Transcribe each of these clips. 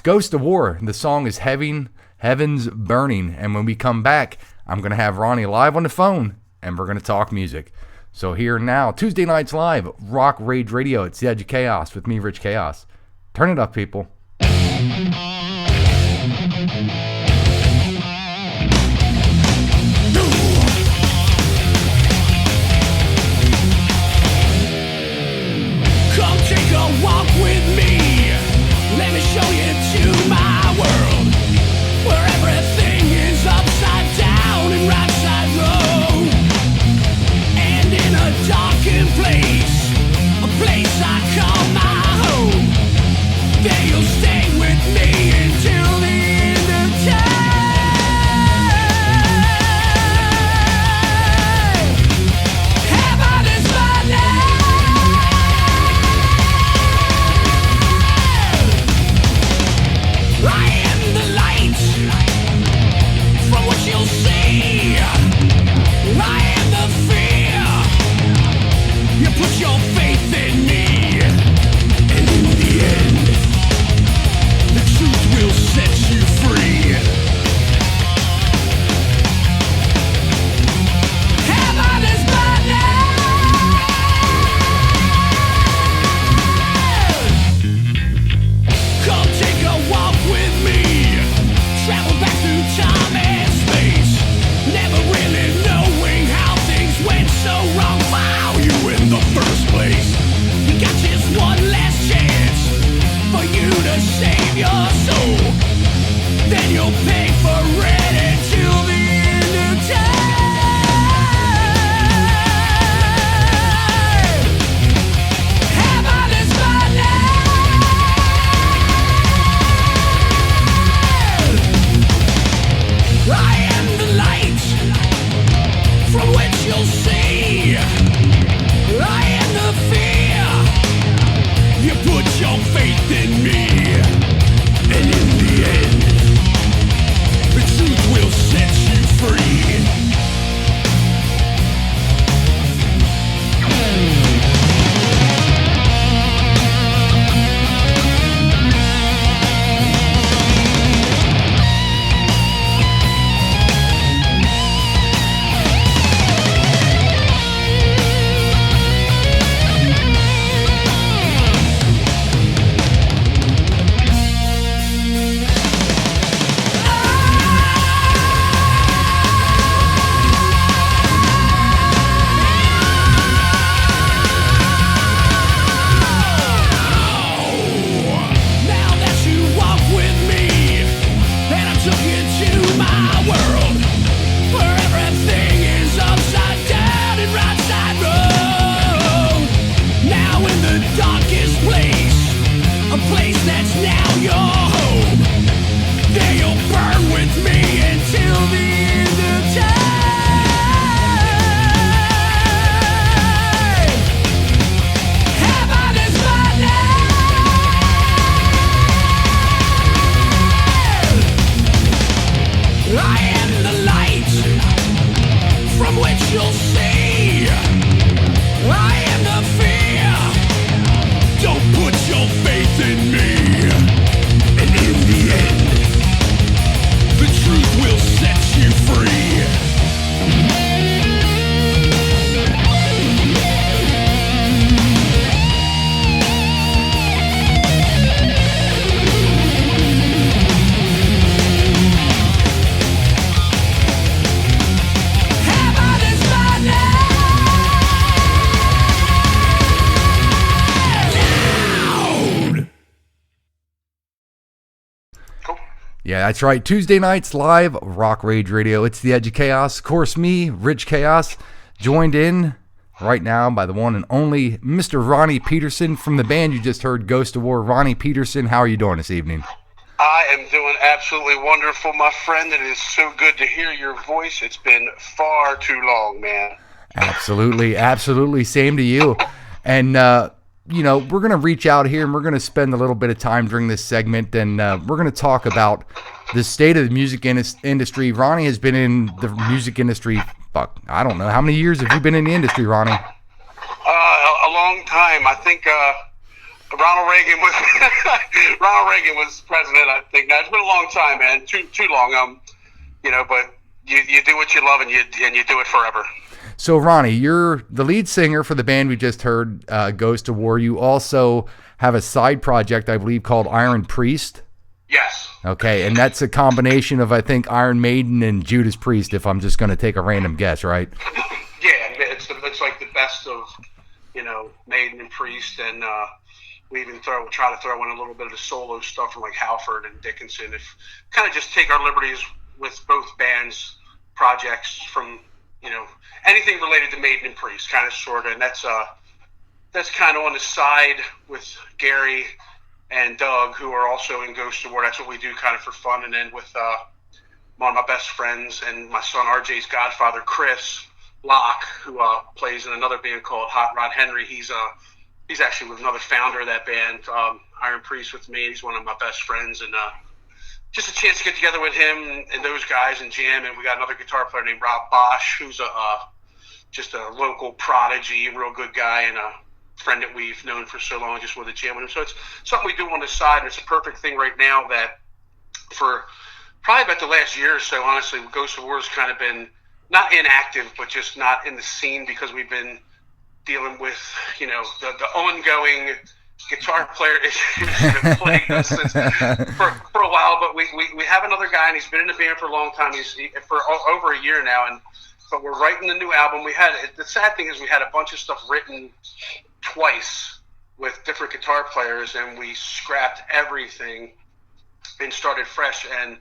It's Ghost of War. The song is Heaven's Burning. And when we come back, I'm going to have Ronnie live on the phone, and we're going to talk music. So here now, Tuesday nights live, Rock Rage Radio. It's the Edge of Chaos with me, Rich Kaos. Turn it up, people. Come take a walk with me. Let me show you to my world, where everything is upside down and right side road. And in a darkened place, a place I call my home, there you'll stay with me until the end of time. Heaven is my name. I am the light from which you'll see. I am the fear. You put your faith in me, and in the end, the truth will set you free. Heaven is my name. Come take a walk with me. Travel back through time and space, never really knowing how things went so wrong for you in the first place. You got just one last chance for you to save your soul, then you'll pay for it until the end of time. Heaven is my name. I am the light from which you'll see. I am the fear. You put your faith in me, and in the end, the truth will set you free. Now that you walk with me, and I took you to my world, where everything is upside down and right side road. Now in the darkest place, a place that's now your home, there you'll burn with me until the end of time. Heaven is my name. I am the light from which you'll see. I am the fear. Don't put your faith in me, and in the end, the truth will set you free. Heaven is my name. Yeah, that's right. Tuesday nights live, Rock Rage Radio. It's the Edge of Chaos. Of course, me, Rich Chaos, joined in right now by the one and only Mr. Ronnie Peterson from the band you just heard, Ghost of War. Ronnie Peterson, how are you doing this evening? I am doing absolutely wonderful, my friend. It is so good to hear your voice. It's been far too long, man. Absolutely, absolutely. Same to you. And, you know, we're going to reach out here and we're going to spend a little bit of time during this segment, and we're going to talk about the state of the music industry. Ronnie has been in the music industry, I don't know. How many years have you been in the industry, Ronnie? A long time. I think Ronald Reagan was Ronald Reagan was president. I think now it's been a long time, man. Too long. But you do what you love and you do it forever. So, Ronnie, you're the lead singer for the band we just heard, Goes to War. You also have a side project, I believe, called Iron Priest. Yes. Okay, and that's a combination of, I think, Iron Maiden and Judas Priest, if I'm just going to take a random guess, right? Yeah, it's like the best of, Maiden and Priest, and we even try to throw in a little bit of the solo stuff from like Halford and Dickinson. If kind of just take our liberties with both bands' projects from anything related to Maiden and Priest, kind of sort of, and that's kind of on the side with Gary and Doug, who are also in Ghost of War. That's what we do kind of for fun. And then with one of my best friends and my son RJ's godfather, Chris Locke, who plays in another band called Hot Rod Henry. He's actually with another founder of that band, Iron Priest, with me. He's one of my best friends, and just a chance to get together with him and those guys and jam. And we got another guitar player named Rob Bosch, who's just a local prodigy, a real good guy, and a friend that we've known for so long, just with a jam with him. So it's something we do on the side, and it's a perfect thing right now that for probably about the last year or so, honestly, Ghost of War has kind of been not inactive, but just not in the scene because we've been dealing with, the ongoing guitar player issues that have plagued us for a while. But we have another guy, and he's been in the band for a long time. He's for over a year now, but we're writing the new album. The sad thing is we had a bunch of stuff written twice with different guitar players, and we scrapped everything and started fresh. And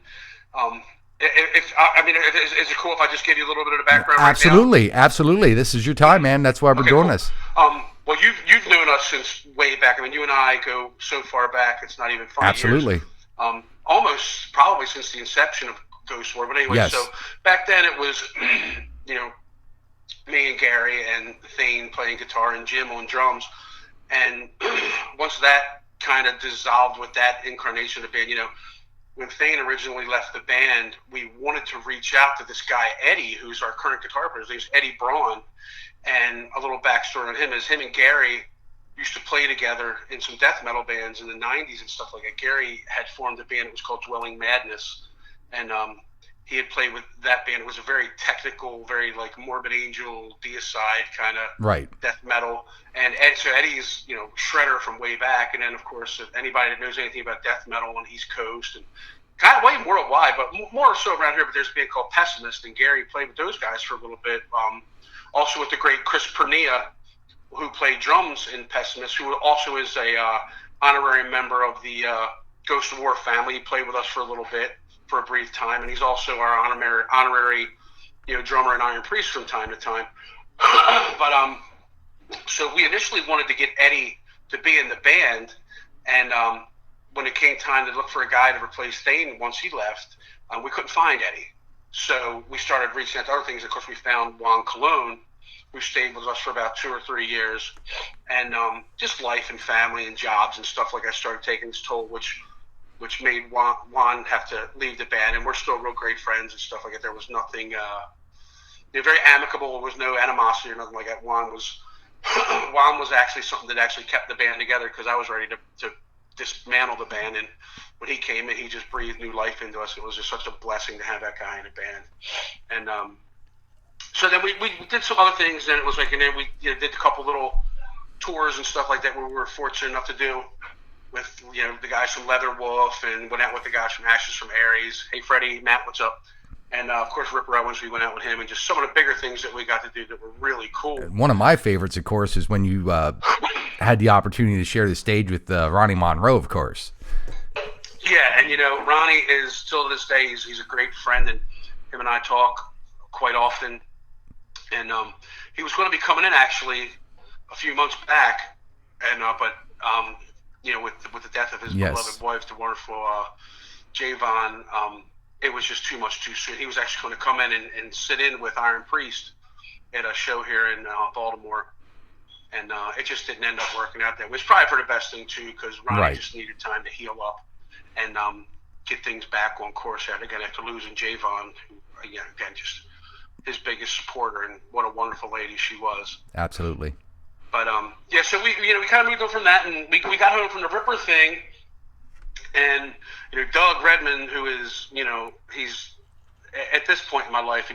is it cool if I just give you a little bit of the background? Absolutely, absolutely. This is your time, man. That's why we're doing this. Well, you've known us since way back. I mean, you and I go so far back; it's not even funny. Absolutely. Years. Almost probably since the inception of Ghost War. But anyway, yes. So back then it was, me and Gary and Thane playing guitar and Jim on drums. And once that kind of dissolved with that incarnation of the band, when Thane originally left the band, we wanted to reach out to this guy, Eddie, who's our current guitar player. His name's Eddie Braun. And a little backstory on him is him and Gary used to play together in some death metal bands in the 90s and stuff like that. Gary had formed a band that was called Dwelling Madness. And he had played with that band. It was a very technical, very like Morbid Angel, Deicide kind of death metal. And so Eddie's, shredder from way back. And then, of course, if anybody that knows anything about death metal on the East Coast and kind of way worldwide, but more so around here, but there's a band called Pessimist, and Gary played with those guys for a little bit. Also with the great Chris Pernia, who played drums in Pessimist, who also is a honorary member of the Ghost of War family. He played with us for a little bit, for a brief time, and he's also our honorary drummer in Iron Priest from time to time. But so we initially wanted to get Eddie to be in the band, and when it came time to look for a guy to replace Thane once he left, we couldn't find Eddie. So we started reaching out to other things. Of course, we found Juan Colon, who stayed with us for about 2 or 3 years, and just life and family and jobs and stuff like that started taking its toll, which made Juan have to leave the band, and we're still real great friends and stuff like that. There was nothing, very amicable. There was no animosity or nothing like that. Juan was actually something that actually kept the band together, because I was ready to dismantle the band, and when he came in, he just breathed new life into us. It was just such a blessing to have that guy in the band. And so then we did some other things, and it was like, and then we did a couple little tours and stuff like that where we were fortunate enough to do with the guys from Leather Wolf, and went out with the guys from Ashes from Aries. Hey Freddie, Matt, what's up? And of course Ripper Owens, we went out with him, and just some of the bigger things that we got to do that were really cool. One of my favorites, of course, is when you had the opportunity to share the stage with Ronnie Monroe, of course. Yeah, and Ronnie is still to this day, he's a great friend, and him and I talk quite often. And he was going to be coming in actually a few months back, and but with the death of his beloved wife, the wonderful Javon, it was just too much too soon. He was actually going to come in and sit in with Iron Priest at a show here in Baltimore, and it just didn't end up working out. That was probably for the best thing too, because Ronnie just needed time to heal up and get things back on course. Again, after losing Javon, who again just his biggest supporter, and what a wonderful lady she was. Absolutely. But yeah, so we kind of moved on from that, and we got home from the Ripper thing, and Doug Redman, who is he's at this point in my life,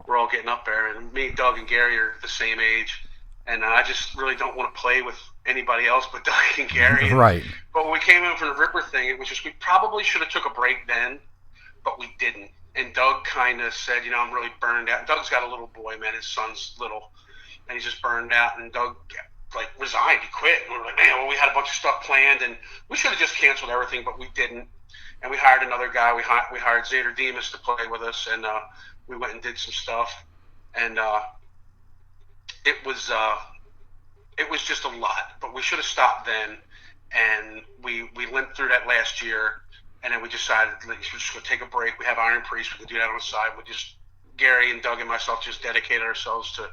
we're all getting up there, and me, Doug, and Gary are the same age, and I just really don't want to play with anybody else but Doug and Gary. Right. But when we came home from the Ripper thing, it was just we probably should have took a break then, but we didn't. And Doug kind of said, I'm really burned out. Doug's got a little boy, man. His son's little, and he's just burned out. And Doug resigned. He quit. And we were like, man, well, we had a bunch of stuff planned, and we should have just canceled everything, but we didn't. And we hired another guy. We hired Zader Demas to play with us, and we went and did some stuff. And it was just a lot. But we should have stopped then, and we limped through that last year. And then we decided we're just going to take a break. We have Iron Priest. We can do that on the side. Gary and Doug and myself just dedicated ourselves to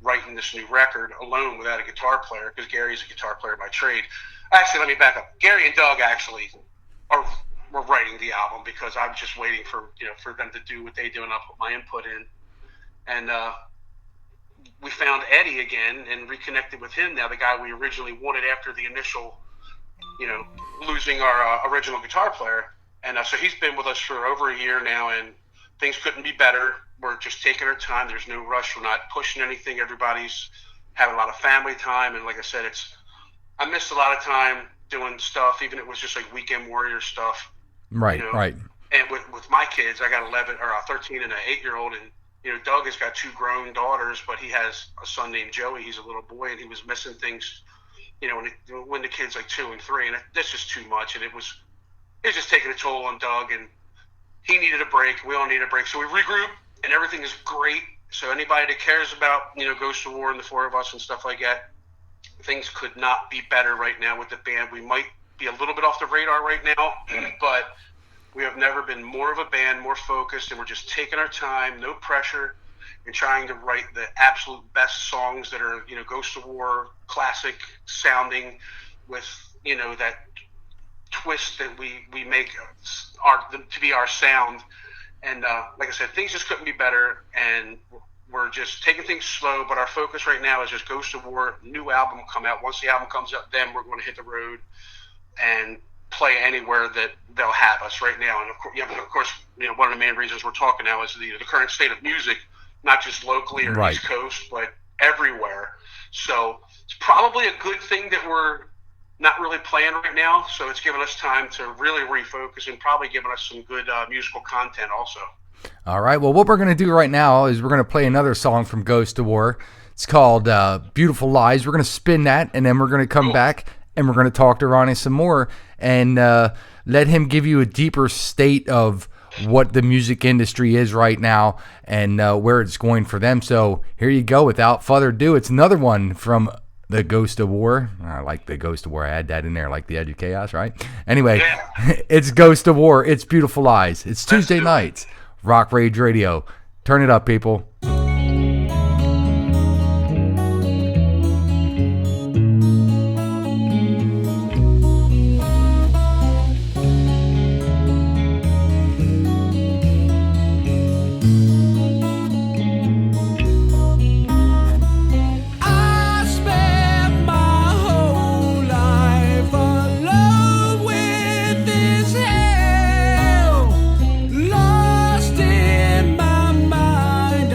writing this new record alone without a guitar player, because Gary's a guitar player by trade. Actually, let me back up. Gary and Doug actually were writing the album, because I'm just waiting for them to do what they do, and I'll put my input in. And we found Eddie again and reconnected with him. Now, the guy we originally wanted after the initial, losing our original guitar player. And so he's been with us for over a year now, and things couldn't be better. We're just taking our time. There's no rush. We're not pushing anything. Everybody's having a lot of family time. And like I said, I missed a lot of time doing stuff, even if it was just like weekend warrior stuff. Right, right. And with my kids, I got 13 and an 8-year-old, and Doug has got 2 grown daughters, but he has a son named Joey. He's a little boy, and he was missing things, when the kid's like 2 and 3, and that's just too much. And it was just taking a toll on Doug, and he needed a break. We all needed a break. So we regrouped, and everything is great. So anybody that cares about, Ghost of War and the 4 of us and stuff like that, things could not be better right now with the band. We might be a little bit off the radar right now, but we have never been more of a band, more focused, and we're just taking our time, no pressure, and trying to write the absolute best songs that are, Ghost of War classic sounding, with, that twist that we make to be our sound. And like I said, things just couldn't be better, and we're just taking things slow, but our focus right now is just Ghost of War, new album come out. Once the album comes out, then we're going to hit the road and play anywhere that they'll have us right now. And of course, one of the main reasons we're talking now is the current state of music, not just locally or right. East Coast, but everywhere. So it's probably a good thing that we're not really playing right now. So it's given us time to really refocus, and probably given us some good musical content also. All right. Well, what we're going to do right now is we're going to play another song from Ghost of War. It's called Beautiful Lies. We're going to spin that, and then we're going to come back, and we're going to talk to Ronnie some more, and let him give you a deeper state of what the music industry is right now, and where it's going for them. So here you go. Without further ado, it's another one from the Ghost of War. I like the Ghost of War. I had that in there, like the Edge of Chaos, right? Anyway, it's Ghost of War. It's Beautiful Lies. It's Tuesday nights. Rock Rage Radio. Turn it up, people. Lost in my mind,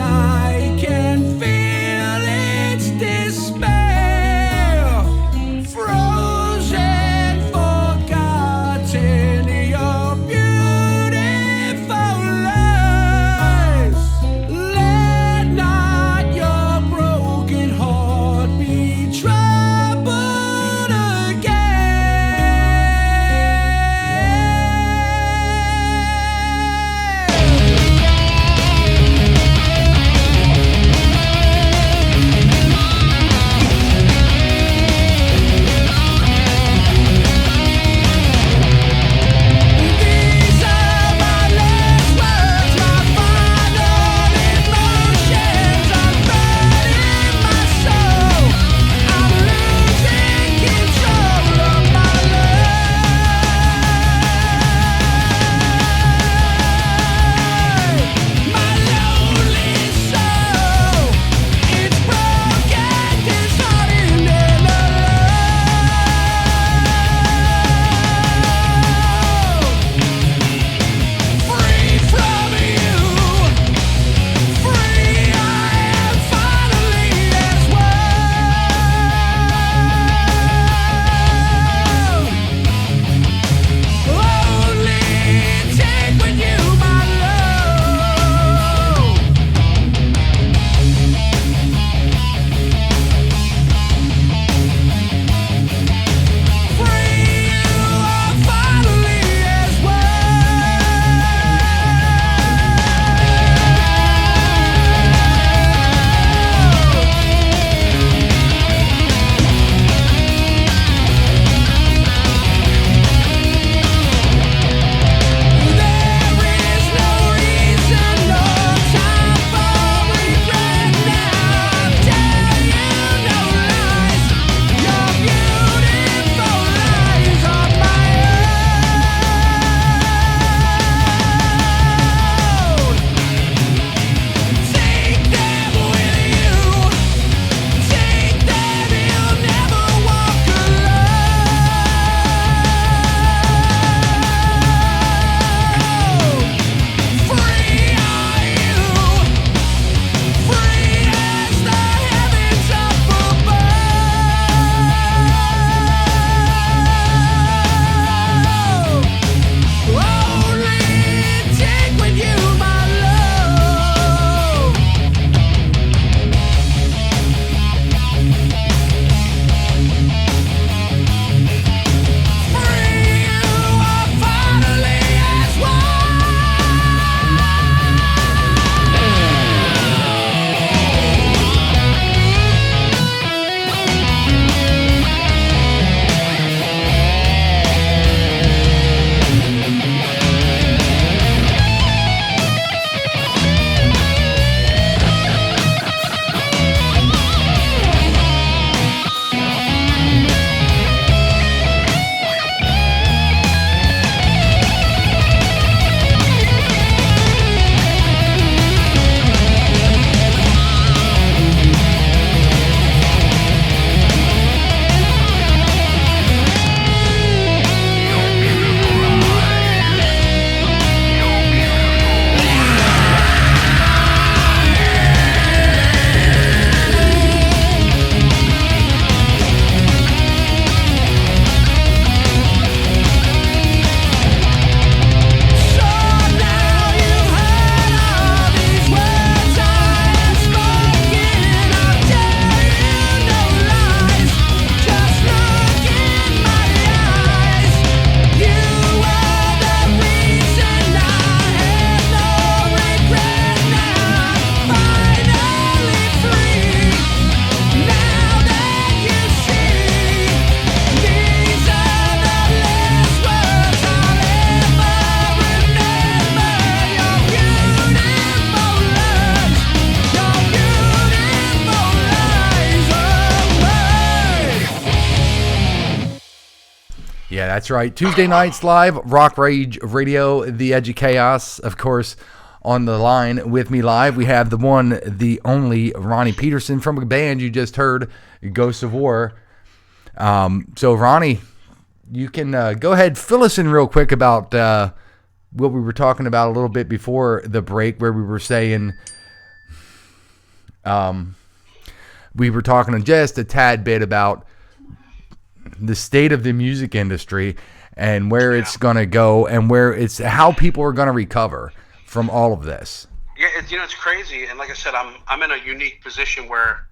Yeah, that's right. Tuesday nights live, Rock Rage Radio, The Edge of Chaos, of course. On the line with me live, we have the one, the only Ronnie Peterson from a band you just heard, Ghosts of War. So, Ronnie, you can go ahead, fill us in real quick about what we were talking about a little bit before the break, where we were saying we were talking just a tad bit about the state of the music industry and where it's going to go and how people are going to recover from all of this. Yeah, it's crazy, and like I said, I'm in a unique position where,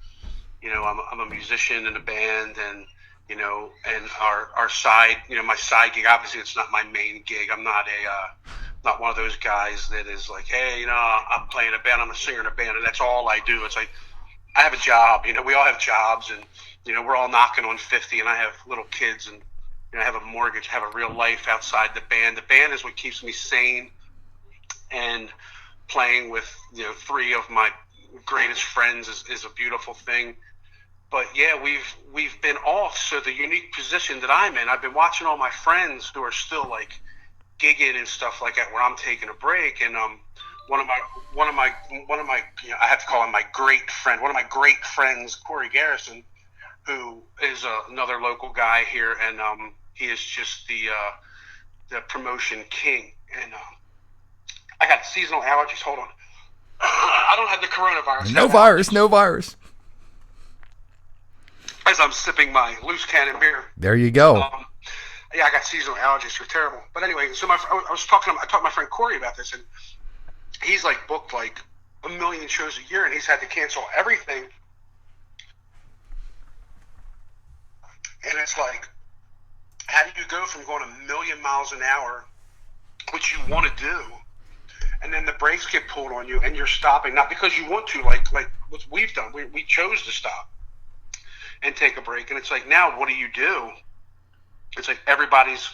I'm a musician in a band, and and our side, my side gig. Obviously, it's not my main gig. I'm not not one of those guys that is like, hey, I'm playing a band, I'm a singer in a band, and that's all I do. It's like I have a job. We all have jobs, and we're all knocking on 50, and I have little kids, and I have a mortgage, I have a real life outside the band. The band is what keeps me sane. And playing with three of my greatest friends is a beautiful thing. But yeah, we've been off. So the unique position that I'm in, I've been watching all my friends who are still like gigging and stuff like that, where I'm taking a break. And one of my I have to call him my great friend. One of my great friends, Corey Garrison, who is another local guy here, and he is just the promotion king. And I got seasonal allergies. Hold on. I don't have the coronavirus. No virus. As I'm sipping my loose cannon beer. There you go. Yeah, I got seasonal allergies. They're terrible. But anyway, so I talked to my friend Corey about this, and he's like booked like 1 million shows a year, and he's had to cancel everything. And it's like, how do you go from going 1,000,000 miles an hour, which you want to do, and then the brakes get pulled on you, and you're stopping, not because you want to, like what we've done. We chose to stop and take a break. And it's like, now what do you do? It's like everybody's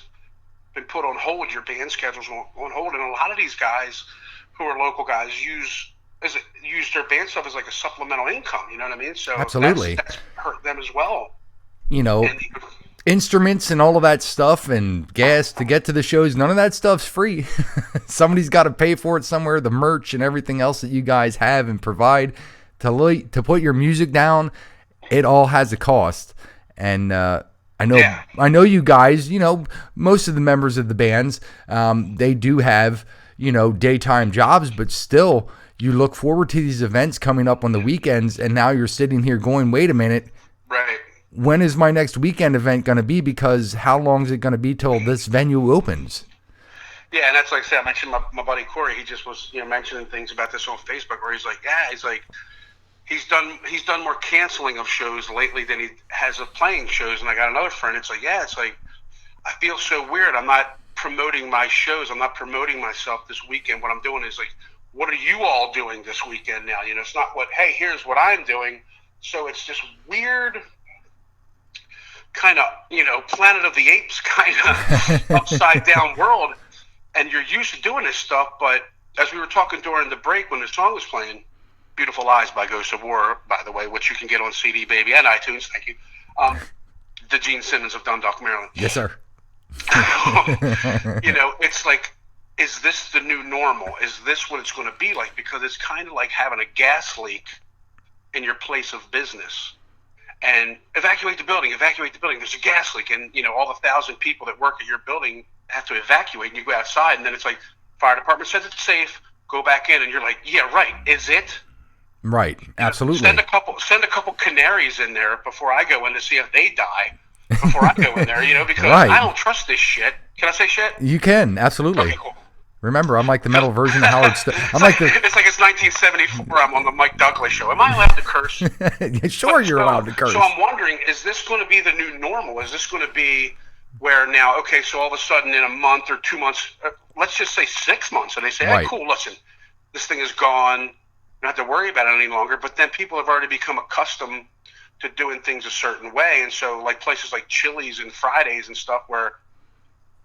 been put on hold. Your band schedule's on hold. And a lot of these guys who are local guys use their band stuff as like a supplemental income. You know what I mean? So absolutely, that's hurt them as well. Instruments and all of that stuff and gas to get to the shows, none of that stuff's free. Somebody's got to pay for it somewhere. The merch and everything else that you guys have and provide to put your music down, it all has a cost. And I know you guys, most of the members of the bands, they do have, daytime jobs, but still you look forward to these events coming up on the weekends, and now you're sitting here going, wait a minute. Right. When is my next weekend event going to be? Because how long is it going to be till this venue opens? Yeah, and that's like I said, I mentioned my buddy Corey. He just was mentioning things about this on Facebook, where he's like, he's done more canceling of shows lately than he has of playing shows. And I got another friend. It's like, I feel so weird. I'm not promoting my shows. I'm not promoting myself this weekend. What I'm doing is like, what are you all doing this weekend now? It's not hey, here's what I'm doing. So it's this weird kind of, Planet of the Apes kind of upside down world. And you're used to doing this stuff. But as we were talking during the break when the song was playing, Beautiful Lies by Ghosts of War, by the way, which you can get on CD Baby and iTunes. Thank you. The Gene Simmons of Dundalk, Maryland. Yes, sir. It's like, is this the new normal? Is this what it's going to be like? Because it's kind of like having a gas leak in your place of business. And evacuate the building. There's a gas leak, and all the 1,000 people that work at your building have to evacuate, and you go outside, and then it's like, fire department says it's safe. Go back in, and you're like, yeah, right. Is it? Right. Absolutely. Send a couple canaries in there before I go in to see if they die before I go in there. Because right. I don't trust this shit. Can I say shit? You can. Absolutely. Okay, cool. Remember, I'm like the metal version of Howard Stern. It's like it's 1974. I'm on the Mike Douglas show. Am I allowed to curse? Sure, you're allowed to curse. So I'm wondering, is this going to be the new normal? Is this going to be where now, okay, so all of a sudden in a month or 2 months, let's just say 6 months, and they say, right. Hey, cool, listen, this thing is gone. You don't have to worry about it any longer. But then people have already become accustomed to doing things a certain way. And so like places like Chili's and Fridays and stuff where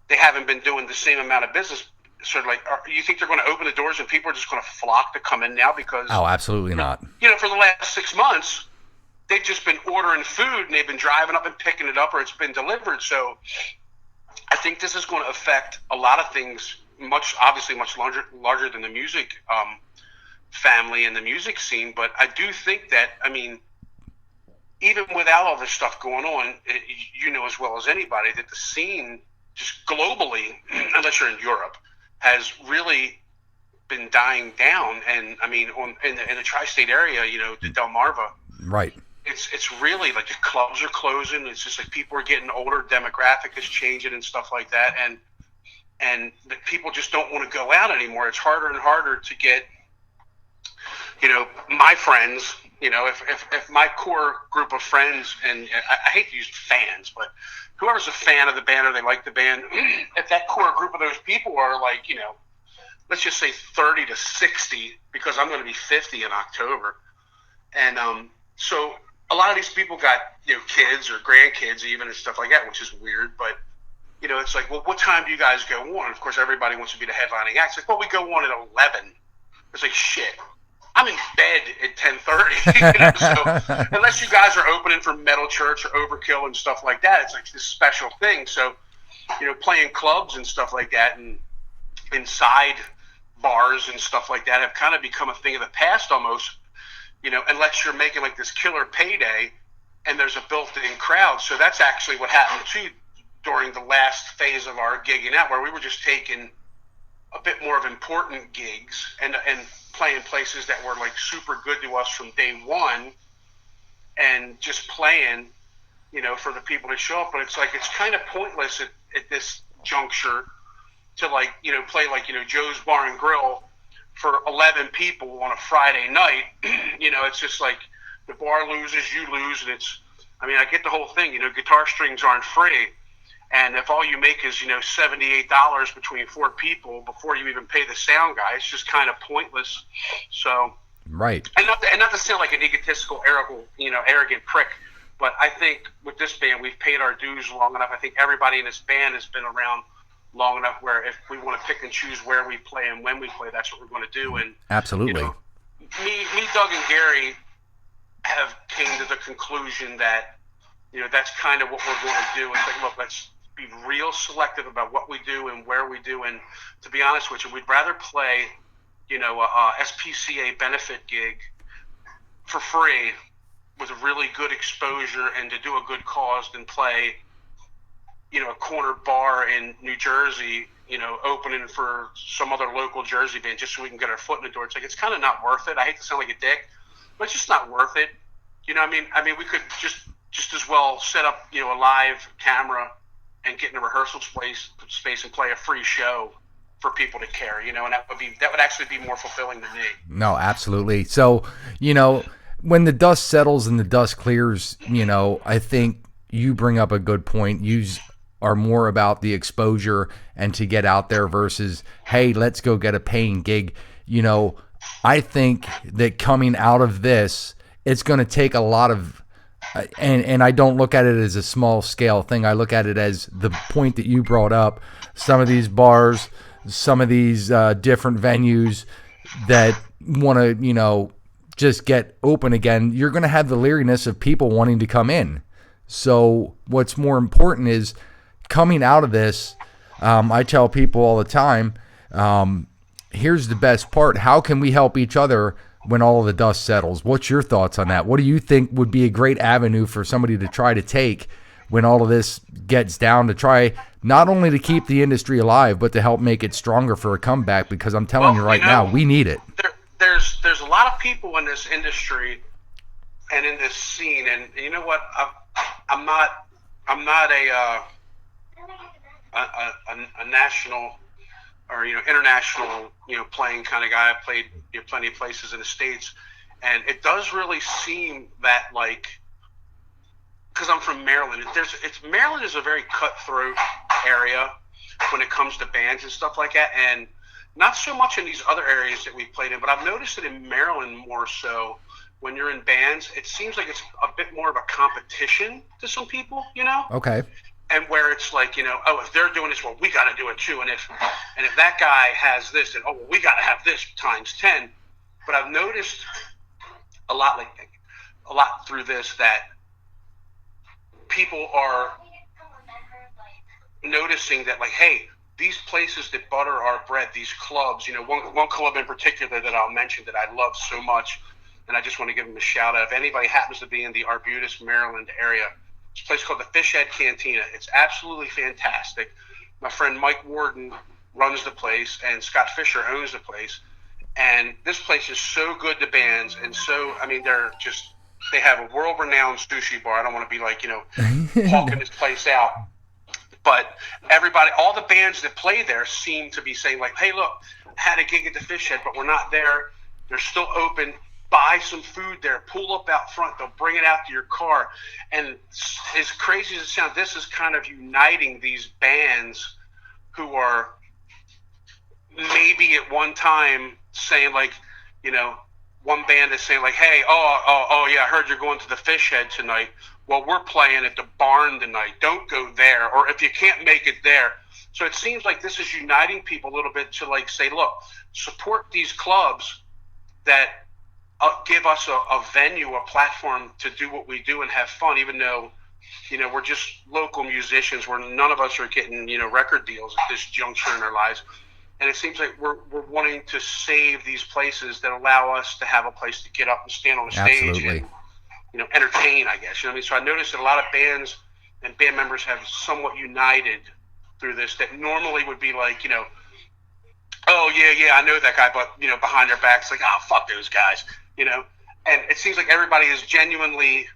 they haven't been doing the same amount of business, sort of like, you think they're going to open the doors and people are just going to flock to come in now? Because oh, absolutely not. For the last 6 months, they've just been ordering food and they've been driving up and picking it up, or it's been delivered. So I think this is going to affect a lot of things, obviously much larger than the music family and the music scene. But I do think that, I mean, even without all this stuff going on, you know as well as anybody that the scene just globally, unless you're in Europe, has really been dying down. And I mean, in the tri-state area, you know, the Delmarva, Right. it's really like the clubs are closing. It's just like people are getting older, demographic is changing and stuff like that, and the people just don't want to go out anymore. It's harder and harder to get, you know, my friends. You know, if my core group of friends, and I hate to use fans, but whoever's a fan of the band or they like the band, if that core group of those people are like, you know, let's just say 30 to 60, because I'm going to be 50 in October. And so a lot of these people got, you know, kids or grandkids even and stuff like that, which is weird. But, you know, it's like, well, what time do you guys go on? Of course, everybody wants to be the headlining act. It's like, well, we go on at 11. It's like, shit. I'm in bed at 10:30. You know? So unless you guys are opening for Metal Church or Overkill and stuff like that, it's like this special thing. So, you know, playing clubs and stuff like that and inside bars and stuff like that have kind of become a thing of the past almost, you know, unless you're making like this killer payday and there's a built-in crowd. So that's actually what happened too during the last phase of our gigging out, where we were just taking a bit more of important gigs and playing places that were like super good to us from day one and just playing, you know, for the people to show up. But it's like, it's kind of pointless at this juncture to like, you know, play like, you know, Joe's Bar and Grill for 11 people on a Friday night. You know, it's just like the bar loses, you lose. And it's, I mean, I get the whole thing, you know, guitar strings aren't free. And if all you make is, you know, $78 between 4 people before you even pay the sound guy, it's just kind of pointless. So, right. And not to sound like an egotistical, arrogant prick, but I think with this band, we've paid our dues long enough. I think everybody in this band has been around long enough where if we want to pick and choose where we play and when we play, that's what we're going to do. And absolutely, you know, me, Doug, and Gary have came to the conclusion that, you know, that's kind of what we're going to do. It's like, look, let's be real selective about what we do and where we do. And to be honest with you, we'd rather play, you know, a SPCA benefit gig for free with a really good exposure and to do a good cause than play, you know, a corner bar in New Jersey, you know, opening for some other local Jersey band just so we can get our foot in the door. It's like, it's kind of not worth it. I hate to sound like a dick, but it's just not worth it. You know what I mean? I mean, we could just as well set up, you know, a live camera and get in a rehearsal space and play a free show for people to care, you know, and that would actually be more fulfilling to me. No, absolutely. So, you know, when the dust settles and the dust clears, you know, I think you bring up a good point. You are more about the exposure and to get out there versus, hey, let's go get a paying gig. You know, I think that coming out of this, it's going to take a lot of, and I don't look at it as a small scale thing. I look at it as the point that you brought up. Some of these bars, some of these different venues that want to, you know, just get open again. You're going to have the leeriness of people wanting to come in. So what's more important is coming out of this. I tell people all the time, here's the best part. How can we help each other when all of the dust settles? What's your thoughts on that? What do you think would be a great avenue for somebody to try to take when all of this gets down, to try not only to keep the industry alive, but to help make it stronger for a comeback? Because I'm telling you right now, we need it. There's a lot of people in this industry and in this scene, and you know what? I'm not a national or, you know, international, you know, playing kind of guy. I played, you know, plenty of places in the States, and it does really seem that, like, because I'm from Maryland, Maryland is a very cutthroat area when it comes to bands and stuff like that, and not so much in these other areas that we've played in, but I've noticed it in Maryland more so. When you're in bands, it seems like it's a bit more of a competition to some people, you know? Okay. And where it's like, you know, oh, if they're doing this, well, we got to do it too. And if that guy has this, then, oh, well, we got to have this times 10. But I've noticed a lot through this that people are noticing that, like, hey, these places that butter our bread, these clubs, one club in particular that I'll mention that I love so much, and I just want to give them a shout out. If anybody happens to be in the Arbutus, Maryland area, it's a place called the Fish Head Cantina. It's absolutely fantastic. My friend Mike Warden runs the place, and Scott Fisher owns the place. And this place is so good to bands, and so, I mean, they have a world-renowned sushi bar. I don't want to be like, hawking this place out. But everybody, all the bands that play there seem to be saying, like, hey, look, I had a gig at the Fish Head, but we're not there. They're still open. Buy some food there. Pull up out front. They'll bring it out to your car. And as crazy as it sounds, this is kind of uniting these bands who are maybe at one time saying, like, one band is saying, like, hey, yeah, I heard you're going to the Fish Head tonight. Well, we're playing at the barn tonight. Don't go there. Or if you can't make it there. So it seems like this is uniting people a little bit to, like, say, look, support these clubs that give us a venue, a platform to do what we do and have fun, even though, we're just local musicians where none of us are getting, record deals at this juncture in our lives. And it seems like we're wanting to save these places that allow us to have a place to get up and stand on a stage Absolutely. and, entertain, I guess. So I noticed that a lot of bands and band members have somewhat united through this that normally would be like, oh, yeah, I know that guy, but, behind their backs, like, oh, fuck those guys, And it seems like everybody is genuinely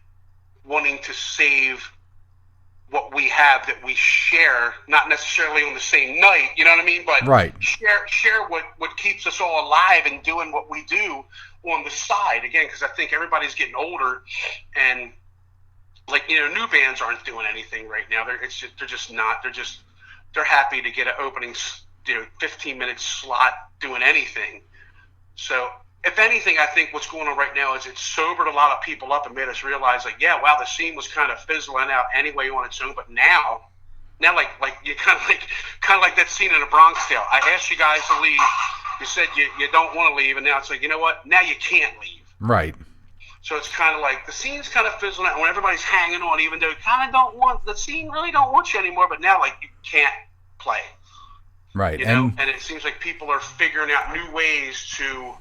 wanting to save what we have that we share, not necessarily on the same night, you know what I mean? But Right. share what keeps us all alive and doing what we do on the side. Again, because I think everybody's getting older, and, like, new bands aren't doing anything right now. They're happy to get an opening 15-minute slot doing anything. So if anything, I think what's going on right now is it's sobered a lot of people up and made us realize, like, yeah, wow, the scene was kind of fizzling out anyway on its own, but now like you kind of like that scene in A Bronx Tale. I asked you guys to leave. You said you don't want to leave, and now it's like, you know what? Now you can't leave. Right. So it's kind of like the scene's kind of fizzling out when everybody's hanging on, even though kind of don't want the scene really don't want you anymore. But now, like, you can't play. Right. And it seems like people are figuring out new ways to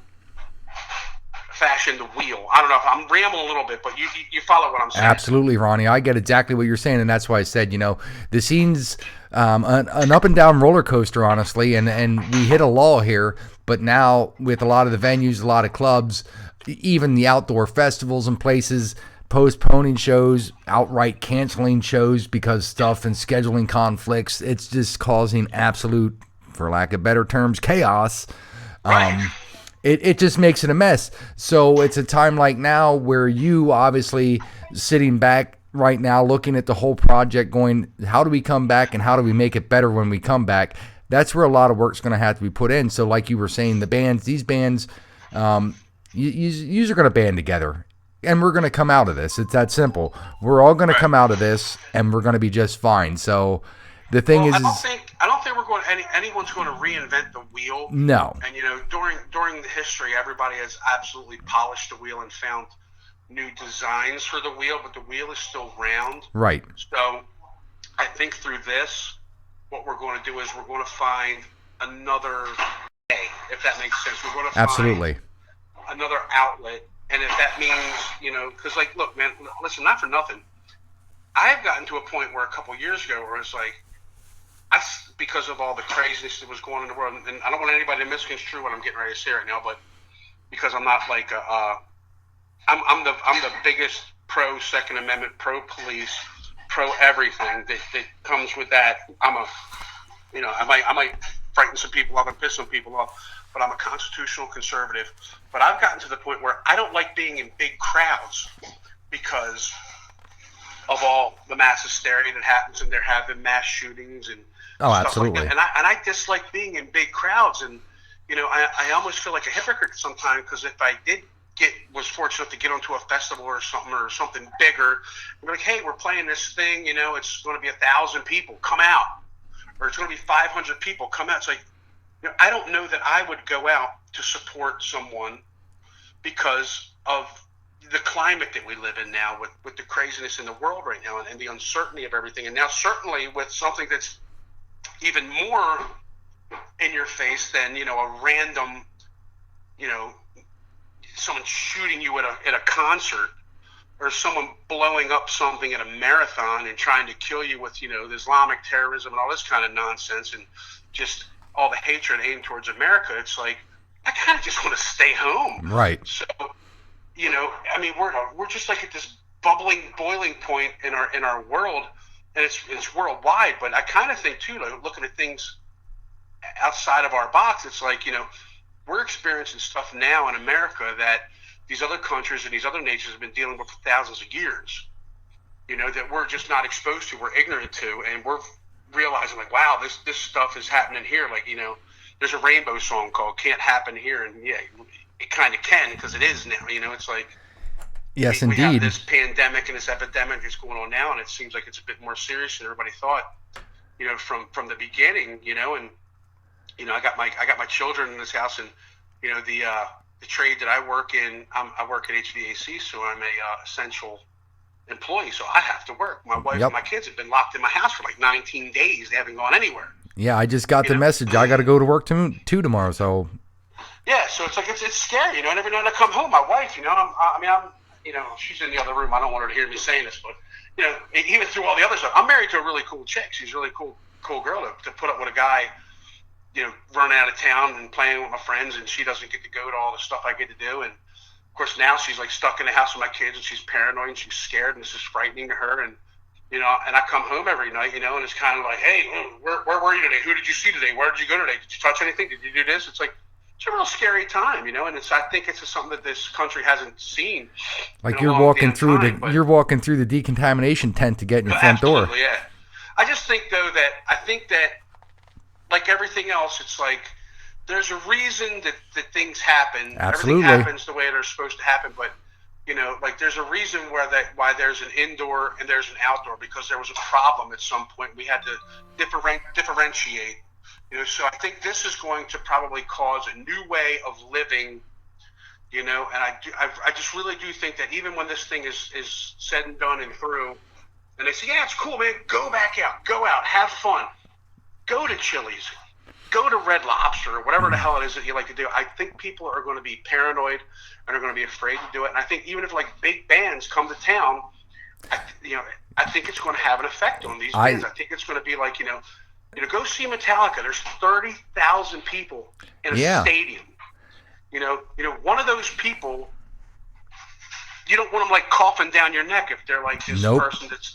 fashion the wheel. I don't know if I'm rambling a little bit, but you follow what I'm saying. Absolutely, Ronnie. I get exactly what you're saying, and that's why I said, the scene's an up and down roller coaster, honestly, and we hit a lull here. But now with a lot of the venues, a lot of clubs, even the outdoor festivals and places postponing shows, outright canceling shows because stuff and scheduling conflicts, it's just causing absolute, for lack of better terms, chaos. Right. It just makes it a mess. So it's a time like now where you obviously sitting back right now looking at the whole project going, how do we come back and how do we make it better when we come back? That's where a lot of work's going to have to be put in. So like you were saying, these bands, you are going to band together and we're going to come out of this. It's that simple. We're all going to come out of this and we're going to be just fine. So the thing is, I don't think we're going. Anyone's going to reinvent the wheel. No. And during the history, everybody has absolutely polished the wheel and found new designs for the wheel, but the wheel is still round. Right. So I think through this, what we're going to do is we're going to find another way, if that makes sense. We're going to absolutely find another outlet, and if that means because, like, look, man, listen, not for nothing. I have gotten to a point where a couple years ago where it's like, because of all the craziness that was going on in the world, and I don't want anybody to misconstrue what I'm getting ready to say right now, but because I'm not like I'm the biggest pro Second Amendment, pro police, pro everything that comes with that. I might frighten some people off and piss some people off, but I'm a constitutional conservative. But I've gotten to the point where I don't like being in big crowds because of all the mass hysteria that happens, and there have been mass shootings and stuff absolutely. like that. And I dislike being in big crowds, and I almost feel like a hypocrite sometimes, because if I was fortunate to get onto a festival or something bigger, I'm like, hey, we're playing this thing, it's going to be 1,000 people, come out, or it's going to be 500 people, come out. It's like, I don't know that I would go out to support someone because of the climate that we live in now, with the craziness in the world right now, and the uncertainty of everything, and now certainly with something that's even more in your face than, a random, someone shooting you at a concert, or someone blowing up something at a marathon and trying to kill you with, the Islamic terrorism and all this kind of nonsense, and just all the hatred aimed towards America. It's like, I kind of just want to stay home. Right. So, we're just like at this boiling point in our world, and it's worldwide. But I kind of think too, like, looking at things outside of our box, it's like, we're experiencing stuff now in America that these other countries and these other nations have been dealing with for thousands of years, that we're just not exposed to, we're ignorant to, and we're realizing, like, wow, this stuff is happening here. Like, there's a Rainbow song called "Can't Happen Here," and yeah, it kind of can, because it is now. It's like, yes, we have indeed. this pandemic and this epidemic that's going on now, and it seems like it's a bit more serious than everybody thought, from the beginning. And I got my children in this house, and the trade that I work in, I work at HVAC, so I'm a essential employee, so I have to work. My wife and my kids have been locked in my house for like 19 days. They haven't gone anywhere. Yeah, I just got the message. I got to go to work too tomorrow, so. Yeah, so it's like it's scary, and every night I come home, my wife, I'm she's in the other room. I don't want her to hear me saying this, but even through all the other stuff, I'm married to a really cool chick. She's a really cool girl to put up with a guy, running out of town and playing with my friends, and she doesn't get to go to all the stuff I get to do. And of course now she's like stuck in the house with my kids, and she's paranoid and she's scared, and this is frightening to her. And and I come home every night, and it's kind of like, hey, where were you today? Who did you see today? Where did you go today? Did you touch anything? Did you do this? It's like, it's a real scary time, and I think it's just something that this country hasn't seen. Like you're walking through the decontamination tent to get in your front door. Absolutely, yeah. I just think though that like everything else, it's like there's a reason that things happen. Absolutely. Everything happens the way they're supposed to happen, but like there's a reason why there's an indoor and there's an outdoor, because there was a problem at some point. We had to differentiate. So I think this is going to probably cause a new way of living, and I just really do think that even when this thing is said and done and through, and they say, yeah, it's cool, man, go back out, go out, have fun, go to Chili's, go to Red Lobster, or whatever the hell it is that you like to do. I think people are going to be paranoid and are going to be afraid to do it. And I think even if like big bands come to town, I think it's going to have an effect on these bands. I think it's going to be like, go see Metallica. There's 30,000 people in a stadium. One of those people, you don't want them like coughing down your neck if they're like this person that's,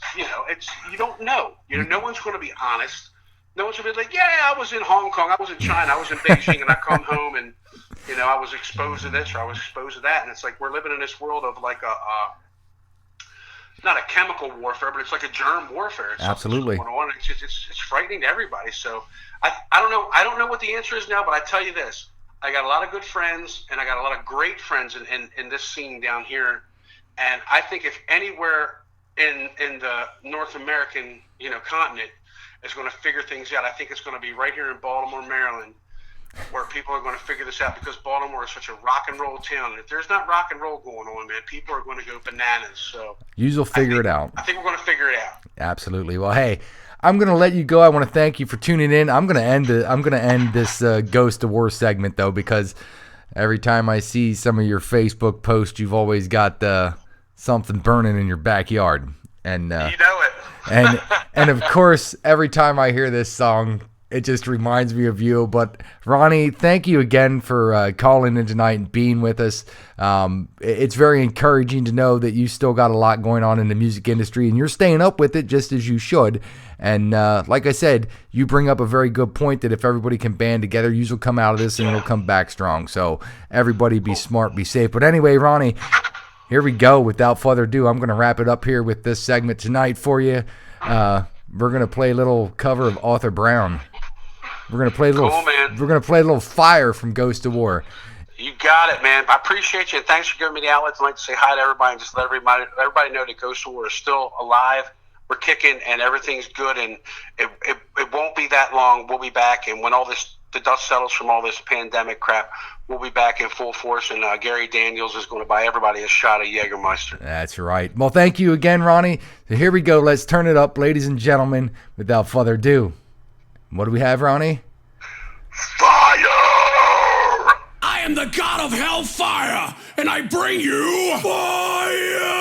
it's, you don't know. No one's going to be honest. No one's going to be like, yeah, I was in Hong Kong, I was in China, I was in Beijing, and I come home and, I was exposed to this or I was exposed to that. And it's like we're living in this world of like not a chemical warfare, but it's like a germ warfare. Absolutely. Going on. It's frightening to everybody. So I don't know what the answer is now, but I tell you this: I got a lot of good friends, and I got a lot of great friends in this scene down here. And I think if anywhere in the North American continent is going to figure things out, I think it's going to be right here in Baltimore, Maryland, where people are going to figure this out, because Baltimore is such a rock and roll town. And if there's not rock and roll going on, man, people are going to go bananas. So you'll figure it out. I think we're going to figure it out. Absolutely. Well, hey, I'm going to let you go. I want to thank you for tuning in. I'm going to end this Ghost of War segment though, because every time I see some of your Facebook posts, you've always got something burning in your backyard, and you know it. and of course, every time I hear this song, it just reminds me of you. But Ronnie, thank you again for calling in tonight and being with us. It's very encouraging to know that you still got a lot going on in the music industry, and you're staying up with it just as you should. And like I said, you bring up a very good point that if everybody can band together, you'll come out of this and it'll come back strong. So everybody be smart, be safe. But anyway, Ronnie, here we go. Without further ado, I'm going to wrap it up here with this segment tonight for you. We're going to play a little cover of Arthur Brown. We're going to play a little. Cool, man. We're going to play a little Fire from Ghost of War. You got it, man. I appreciate you, and thanks for giving me the outlet. I'd like to say hi to everybody and just let everybody know that Ghost of War is still alive. We're kicking, and everything's good, and it won't be that long. We'll be back, and when the dust settles from all this pandemic crap, we'll be back in full force, and Gary Daniels is going to buy everybody a shot of Jägermeister. That's right. Well, thank you again, Ronnie. So here we go. Let's turn it up, ladies and gentlemen, without further ado. What do we have, Ronnie? Fire! I am the god of hellfire, and I bring you fire!